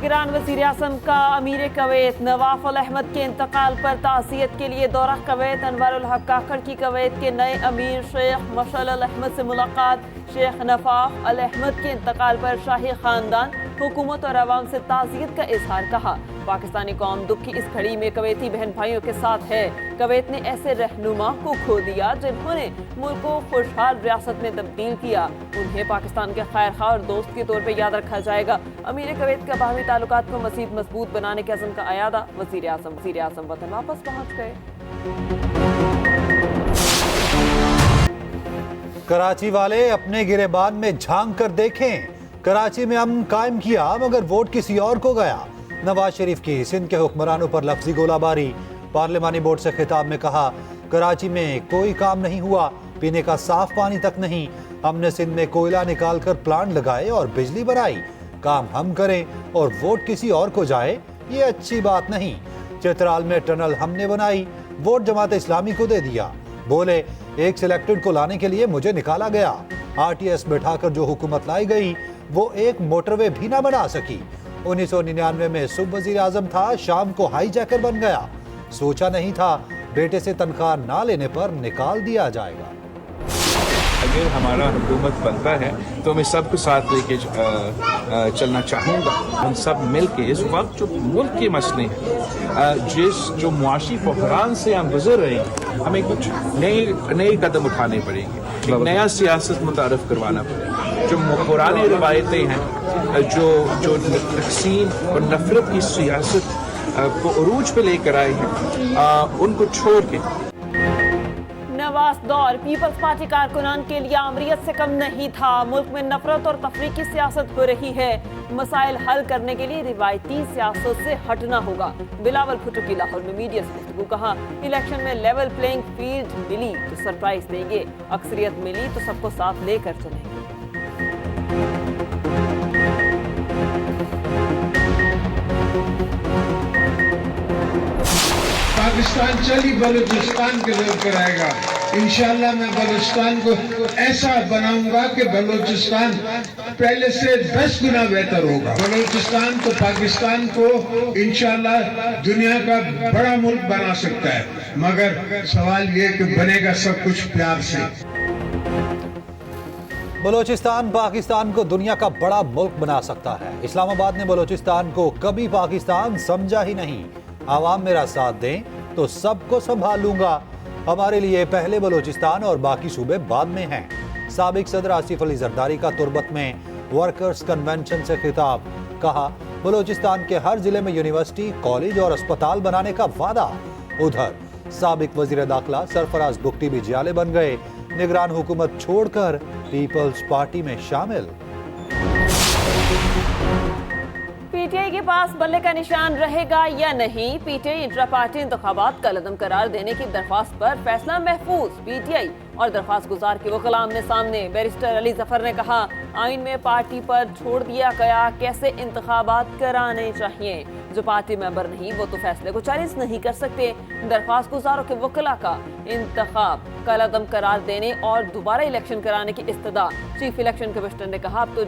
निगरान वज़ीर आज़म का अमीर कुवैत नवाफ अल अहमद के इंतकाल पर ताज़ियत के लिए दौरा कुवैत। अनवर उल हक काकड़ की कुवैत के नए अमीर शेख मशअल अल अहमद से मुलाकात। शेख नवाफ अल अहमद के इंतकाल पर शाही खानदान, हुकूमत और अवाम से ताज़ियत का इजहार। कहा, पाकिस्तानी कौम दुख की इस घड़ी में कुवैती बहन भाइयों के साथ है। कुवैत ने ऐसे रहनुमा को खो दिया जिन्होंने मुल्क को खुशहाल रियासत में तब्दील किया। उन्हें पाकिस्तान के खैर खा और दोस्त के तौर पर याद रखा जाएगा। अमीर कुवैत का बाहमी ताल्लुकात को मज़ीद मजबूत बनाने के अज़्म का अयादा। वज़ीर आज़म वतन वापस पहुँच गए। कराची वाले अपने गिरेबान में झांक कर देखें। कराची में अमन कायम किया मगर वोट किसी और को गया। नवाज शरीफ की सिंध के हुक्मरानों पर लफ्जी गोलाबारी। पार्लिमानी बोर्ड से खिताब में कहा, कराची में कोई काम नहीं हुआ, पीने का साफ पानी तक नहीं। हमने सिंध में कोयला निकाल कर प्लांट लगाए और बिजली बनाई। काम हम करें और वोट किसी और को जाए, ये अच्छी बात नहीं। चित्राल में टनल हमने बनाई, वोट जमात इस्लामी को दे दिया। बोले, एक सिलेक्टेड को लाने के लिए मुझे निकाला गया। आरटीएस बैठाकर जो हुकूमत लाई गई वो एक मोटरवे भी ना बना सकी। 1999 में सुब वजीर आजम था, शाम को हाईजैकर बन गया। सोचा नहीं था बेटे से तनख्वाह ना लेने पर निकाल दिया जाएगा। अगर हमारा हुकूमत बनता है तो मैं सबको साथ लेके चलना चाहूँगा। हम सब मिल के इस वक्त जो मुल्क के मसले हैं, जो मुआशी बहरान से हम गुजर रहे हैं, हमें कुछ नए कदम उठाने पड़ेंगे। एक नया सियासत मुतारफ करवाना पड़ेगा। जो पुरानी रवायतें हैं, जो तकसीम और नफरत की सियासत को उरूज पे लेकर आए हैं, उनको छोड़ के। नवाज दौर पीपल्स पार्टी कारकुनान के लिए आमरीत से कम नहीं था। मुल्क में नफरत और तफरीक की सियासत हो रही है। मसाइल हल करने के लिए रिवायती सियासत से हटना होगा। बिलावल भुट्टो की लाहौर में मीडिया से गुफ्तगू। कहा, इलेक्शन में लेवल प्लेइंग फील्ड मिली तो सरप्राइज देंगे, अक्सरियत मिली तो सबको साथ लेकर चलेंगे। पाकिस्तान चली बलूचिस्तान के जोर पर आएगा। इंशाल्लाह मैं बलूचिस्तान को ऐसा बनाऊंगा कि बलूचिस्तान पहले से 10 गुना बेहतर होगा। बलूचिस्तान तो पाकिस्तान को इंशाल्लाह दुनिया का बड़ा मुल्क बना सकता है, मगर सवाल ये कि बनेगा सब कुछ प्यार से। बलूचिस्तान पाकिस्तान को दुनिया का बड़ा मुल्क बना सकता है। इस्लामाबाद ने बलूचिस्तान को कभी पाकिस्तान समझा ही नहीं। आवाम मेरा साथ दें तो सबको संभाल लूंगा। हमारे लिए पहले बलूचिस्तान और बाकी सूबे बाद में हैं। साबिक सदर आसिफ अली जरदारी का तुर्बत में वर्कर्स कन्वेंशन से खिताब। कहा, बलूचिस्तान के हर जिले में यूनिवर्सिटी, कॉलेज और अस्पताल बनाने का वादा। उधर साबिक वजीर दाखिला सरफराज बुगटी भी जियाले बन गए। निगरान हुकूमत छोड़कर पीपल्स पार्टी में शामिल। पीटीआई के पास बल्ले का निशान रहेगा या नहीं? पीटीआई इंट्रा पार्टी इंतखाबात का कलअदम करार देने की दरख्वास्त पर फैसला महफूज। पीटीआई और दरख्वास्त गुजार के वकील आमने सामने। बैरिस्टर अली जफर ने कहा, आइन में पार्टी पर छोड़ दिया गया कैसे इंतखाबात कराने चाहिए। जो पार्टी मेंबर नहीं वो तो फैसले को चैलेंज नहीं कर सकते। दरख्वास्त गुजारों के वकीला का इंतखाब कलअदम करार देने और दोबारा इलेक्शन कराने की इस्तदा। चीफ इलेक्शन कमिश्नर ने कहा, अब तो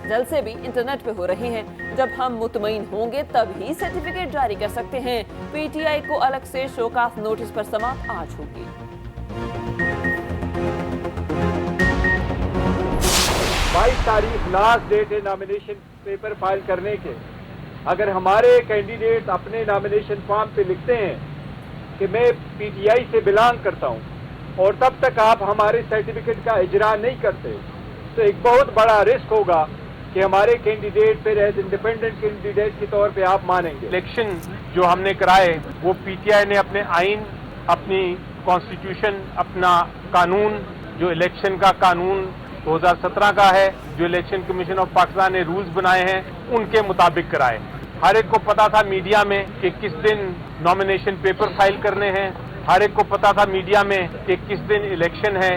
जलसे भी इंटरनेट पे हो रहे हैं। जब हम मुतमईन होंगे तब ही सर्टिफिकेट जारी कर सकते हैं। पीटीआई को अलग से शोकास नोटिस पर समाअत आज होगी। 22 तारीख लास्ट डेट है नॉमिनेशन पेपर फाइल करने के। अगर हमारे कैंडिडेट अपने नॉमिनेशन फॉर्म पे लिखते हैं कि मैं पीटीआई से बिलोंग करता हूं और तब तक आप हमारे सर्टिफिकेट का इजरा नहीं करते, तो एक बहुत बड़ा रिस्क होगा कि हमारे कैंडिडेट फिर एज इंडिपेंडेंट कैंडिडेट के तौर पे आप मानेंगे। इलेक्शन जो हमने कराए वो पीटीआई ने अपने आइन, अपनी कॉन्स्टिट्यूशन, अपना कानून, जो इलेक्शन का कानून 2017 का है, जो इलेक्शन कमीशन ऑफ पाकिस्तान ने रूल्स बनाए हैं, उनके मुताबिक कराए। हर एक को पता था मीडिया में कि किस दिन नॉमिनेशन पेपर फाइल करने हैं। हर एक को पता था मीडिया में कि किस दिन इलेक्शन है।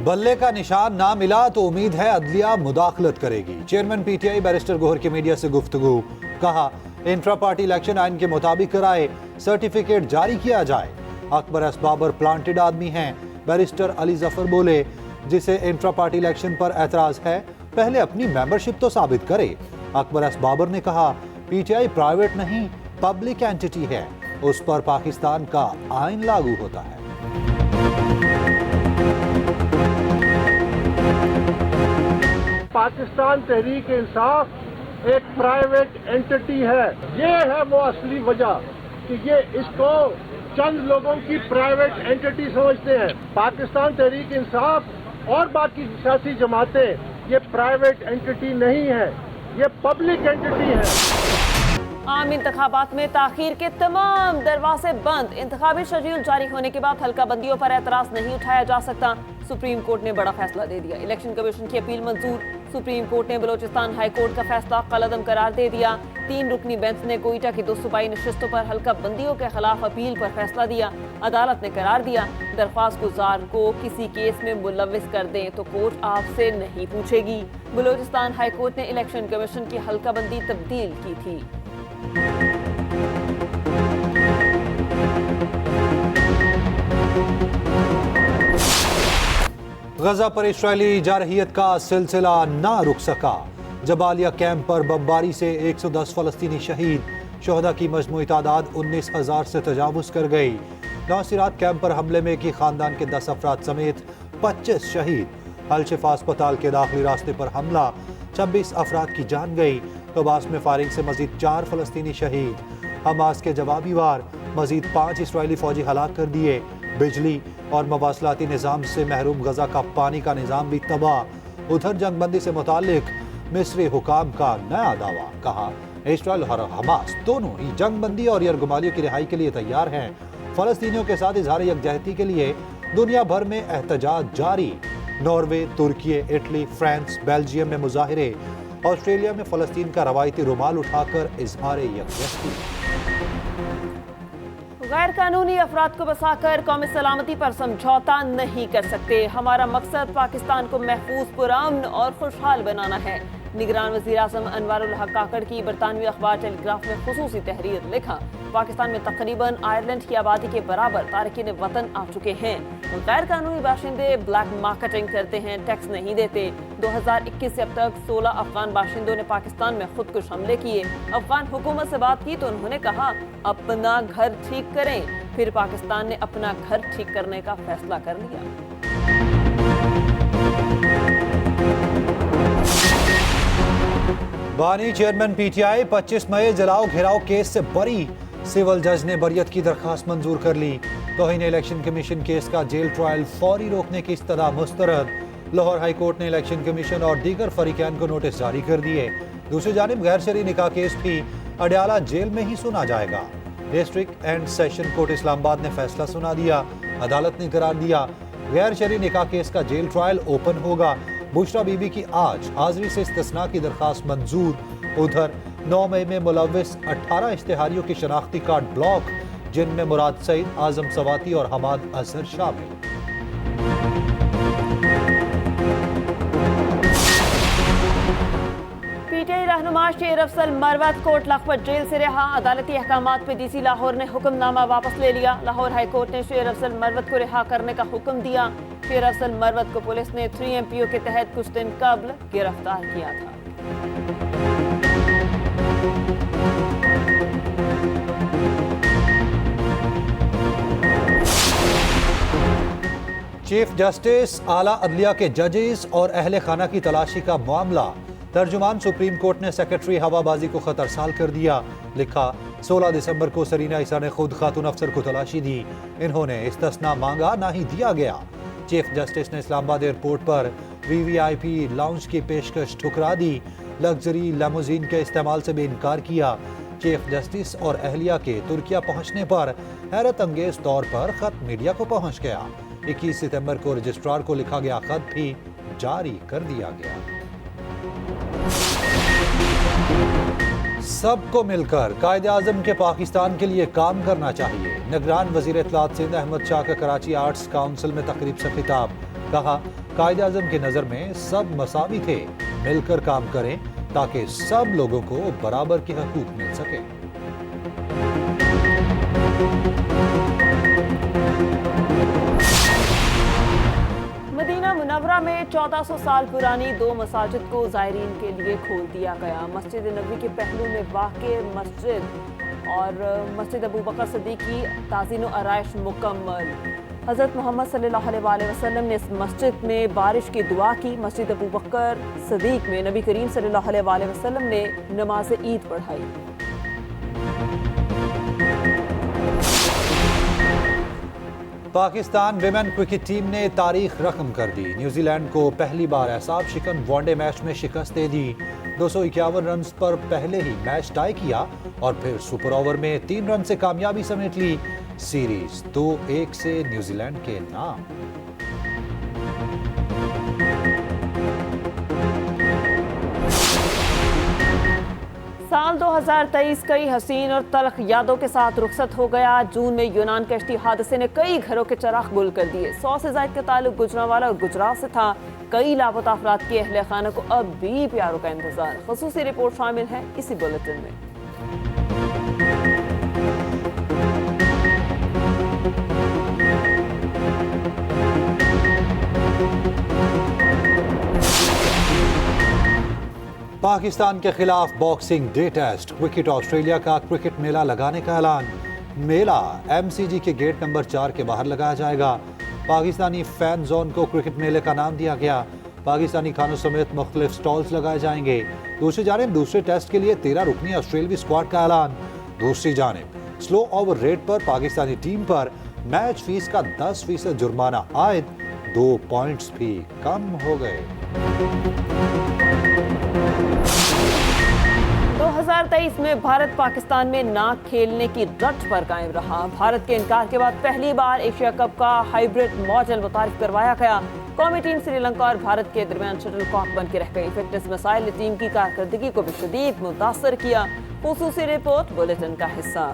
बल्ले का निशान ना मिला तो उम्मीद है अदलिया मुदाखलत करेगी। चेयरमैन पीटीआई बैरिस्टर गोहर की मीडिया से गुफ्तगू। कहा, इंट्रा पार्टी इलेक्शन आइन के मुताबिक कराए, सर्टिफिकेट जारी किया जाए। अकबर असबाबर प्लांटेड आदमी हैं। बैरिस्टर अली जफर बोले, जिसे इंट्रा पार्टी इलेक्शन पर एतराज है पहले अपनी मेंबरशिप तो साबित करे। اکبر ایس بابر نے کہا پی ٹی آئی پرائیویٹ نہیں پبلک اینٹی ہے، اس پر پاکستان کا آئین لاگو ہوتا ہے۔ پاکستان تحریک انصاف ایک پرائیویٹ اینٹی ہے، یہ ہے وہ اصلی وجہ کہ یہ اس کو چند لوگوں کی پرائیویٹ اینٹی سمجھتے ہیں۔ پاکستان تحریک انصاف اور باقی سیاسی جماعتیں یہ پرائیویٹ اینٹی نہیں ہے، یہ پبلک اینٹی ہے۔ عام انتخابات میں تاخیر کے تمام دروازے بند، انتخابی شیڈول جاری ہونے کے بعد حلقہ بندیوں پر اعتراض نہیں اٹھایا جا سکتا، سپریم کورٹ نے بڑا فیصلہ دے دیا، الیکشن کمیشن کی اپیل منظور، سپریم کورٹ نے بلوچستان ہائی کورٹ کا فیصلہ کالعدم قرار دے دیا، 3 رکنی بینچ نے کوئٹہ کی 2 صوبائی نشستوں پر حلقہ بندیوں کے خلاف اپیل پر فیصلہ دیا، عدالت نے قرار دیا درخواست گزار کو کسی کیس میں ملوث کر دیں تو کورٹ آپ سے نہیں پوچھے گی، بلوچستان ہائی کورٹ نے الیکشن کمیشن کی حلقہ بندی تبدیل کی تھی۔ غزہ پر اسرائیلی جارحیت کا سلسلہ نہ رک سکا، جبالیہ کیمپ پر بمباری سے 110 فلسطینی شہید، شہداء کی مجموعی تعداد 19,000 سے تجاوز کر گئی، نوسیرات کیمپ پر حملے میں ایک ہی خاندان کے 10 افراد سمیت 25 شہید، الشفا اسپتال کے داخلی راستے پر حملہ، 26 افراد کی جان گئی، طوباس میں فائرنگ سے مزید 4 فلسطینی شہید، حماس کے جوابی وار مزید 5 اسرائیلی فوجی ہلاک کر دیے، بجلی اور مواصلاتی نظام سے محروم غزہ کا پانی کا نظام بھی تباہ، ادھر جنگ بندی سے متعلق مصری حکام کا نیا دعویٰ، کہا اسرائیل اور حماس دونوں ہی جنگ بندی اور یرغمالیوں کی رہائی کے لیے تیار ہیں، فلسطینیوں کے ساتھ اظہار یکجہتی کے لیے دنیا بھر میں احتجاج جاری، ناروے، ترکی، اٹلی، فرانس، بیلجیم میں مظاہرے، آسٹریلیا میں فلسطین کا روایتی رومال اٹھا کر اظہار یکجہتی۔ غیر قانونی افراد کو بسا کر قومی سلامتی پر سمجھوتا نہیں کر سکتے، ہمارا مقصد پاکستان کو محفوظ، پرامن اور خوشحال بنانا ہے، نگران وزیر اعظم انوار الحق کاکڑ کی برطانوی اخبار ٹیلی گراف میں خصوصی تحریر، لکھا پاکستان میں تقریباً آئرلینڈ کی آبادی کے برابر تارکین وطن آ چکے ہیں، غیر قانونی باشندے بلیک مارکیٹنگ کرتے ہیں، ٹیکس نہیں دیتے، 2021 سے اب تک 16 افغان باشندوں نے پاکستان میں خودکش حملے کیے، افغان حکومت سے بات کی تو انہوں نے کہا اپنا گھر ٹھیک کریں، پھر پاکستان نے اپنا گھر ٹھیک کرنے کا فیصلہ کر لیا۔ بانی چیئرمین پی ٹی آئی 25 مئی جلاؤ گھیراؤ کیس سے بری، سول جج نے بریت کی درخواست منظور کر لی، توہین الیکشن کمیشن کیس کا جیل ٹرائل فوری روکنے کی استدعا مسترد، لاہور ہائی کورٹ نے الیکشن کمیشن اور دیگر فریقین کو نوٹس جاری کر دیے، دوسری جانب غیر شرعی نکاح کیس بھی اڈیالہ جیل میں ہی سنا جائے گا، ڈسٹرکٹ اینڈ سیشن کورٹ اسلام آباد نے فیصلہ سنا دیا، عدالت نے قرار دیا غیر شرعی نکاح کیس کا جیل ٹرائل اوپن ہوگا، بشرا بی بی کی آج حاضری سے استثناء کی درخواست منظور، ادھر 9 مئی میں ملوث 18 اشتہاریوں کی شناختی کارڈ بلاک، جن میں مراد سعید، اعظم سواتی اور حماد اظہر شامل۔ پی ٹی آئی رہنما شیر افضل مروت کوٹ لکھپت جیل سے رہا، عدالتی احکامات پہ ڈی سی لاہور نے حکم نامہ واپس لے لیا، لاہور ہائی کورٹ نے شیر افضل مروت کو رہا کرنے کا حکم دیا، شیر افضل مروت کو پولیس نے 3MPO کے تحت کچھ دن قبل گرفتار کیا تھا۔ چیف جسٹس، اعلیٰ عدلیہ کے ججز اور اہل خانہ کی تلاشی کا معاملہ، ترجمان سپریم کورٹ نے سیکرٹری ہوا بازی کو خطرسال کر دیا، لکھا 16 دسمبر کو سرینا عیسیٰ نے خود خاتون افسر کو تلاشی دی، انہوں نے استثناء مانگا نہ ہی دیا گیا، چیف جسٹس نے اسلام آباد ایئرپورٹ پر VIP لاؤنج کی پیشکش ٹھکرا دی، لگژری لیموزین کے استعمال سے بھی انکار کیا، چیف جسٹس اور اہلیہ کے ترکیہ پہنچنے پر حیرت انگیز طور پر خط میڈیا کو پہنچ گیا، 21 ستمبر کو رجسٹرار کو لکھا گیا خط بھی جاری کر دیا گیا۔ سب کو مل کر قائد اعظم کے پاکستان کے لیے کام کرنا چاہیے، نگران وزیر اطلاعات سندھ احمد شاہ کا کراچی آرٹس کونسل میں تقریب سے خطاب، کہا قائد اعظم کی نظر میں سب مساوی تھے، مل کر کام کریں تاکہ سب لوگوں کو برابر کے حقوق مل سکے۔ مدینہ मदीना मुनव्वरा में 1400 साल पुरानी 2 मसाजिद को ज़ायरीन के लिए खोल दिया गया। मस्जिद नबवी के पहलू में वाक़े मस्जिद और मस्जिद अबू बकर सिद्दीक़ की ताज़ीन व आराइश मुकम्मल। हज़रत मोहम्मद सल्लल्लाहु अलैहि वसल्लम ने इस मस्जिद में बारिश की दुआ की। मस्जिद अबू बकर सिद्दीक़ में नबी करीम सल्लल्लाहु अलैहि वसल्लम ने नमाज ईद पढ़ाई। पाकिस्तान विमेन क्रिकेट टीम ने तारीख रकम कर दी। न्यूजीलैंड को पहली बार एहसाब शिकन वनडे मैच में शिकस्त दे दी। 251 रन पर पहले ही मैच टाई किया और फिर सुपर ओवर में 3 रन से कामयाबी समेट ली। सीरीज 2-1 से न्यूजीलैंड के नाम। साल 2023 कई हसीन और तल्ख यादों के साथ रुखसत हो गया। जून में यूनान कश्ती हादसे ने कई घरों के चिराग गुल कर दिए। 100 से ज्यादा का ताल्लुक गुजरांवाला और गुजरात से था। कई लापता अफराद के अहले खाना को अब भी प्यारों का इंतजार। खसूसी रिपोर्ट शामिल है इसी बुलेटिन में। पाकिस्तान के खिलाफ boxing day test. Cricket Australia का क्रिकेट मेला लगाने का ऐलान। मेला MCG के गेट नंबर 4 के बाहर लगाया जाएगा। पाकिस्तानी फैन जोन को क्रिकेट मेले का नाम दिया गया। पाकिस्तानी खानों समेत मुख्तलिफ स्टॉल्स लगाए जाएंगे। दूसरी जानिब दूसरे टेस्ट के लिए 13 रुकनी ऑस्ट्रेलियावी स्क्वाड का ऐलान। दूसरी जानिब स्लो ओवर रेट पर पाकिस्तानी टीम पर मैच फीस का 10% जुर्माना आयद। 2 पॉइंट्स भी कम हो गए। 2023 में भारत पाकिस्तान में ना खेलने की रट पर कायम रहा। भारत के इनकार के बाद पहली बार एशिया कप का हाइब्रिड मॉडल मुतारिफ करवाया गया। कौमी टीम श्रीलंका और भारत के दरमियान शटल कॉक बन के रह गई। फिटनेस मसाइल ने टीम की कारकर्दगी को भी शदीद मुतासर किया। खुसूसी रिपोर्ट बुलेटिन का हिस्सा।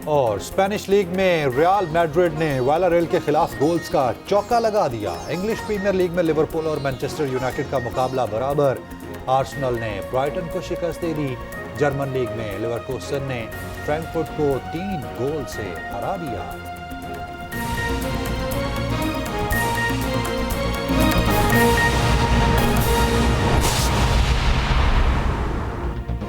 और स्पेनिश लीग में रियल मैड्रिड ने विलारियल के खिलाफ गोल्स का चौका लगा दिया। इंग्लिश प्रीमियर लीग में लिवरपूल और मैनचेस्टर यूनाइटेड का मुकाबला बराबर। आर्सेनल ने ब्राइटन को शिकस्त दे दी। जर्मन लीग में लिवरकूसन ने फ्रैंकफर्ट को 3 गोल से हरा दिया।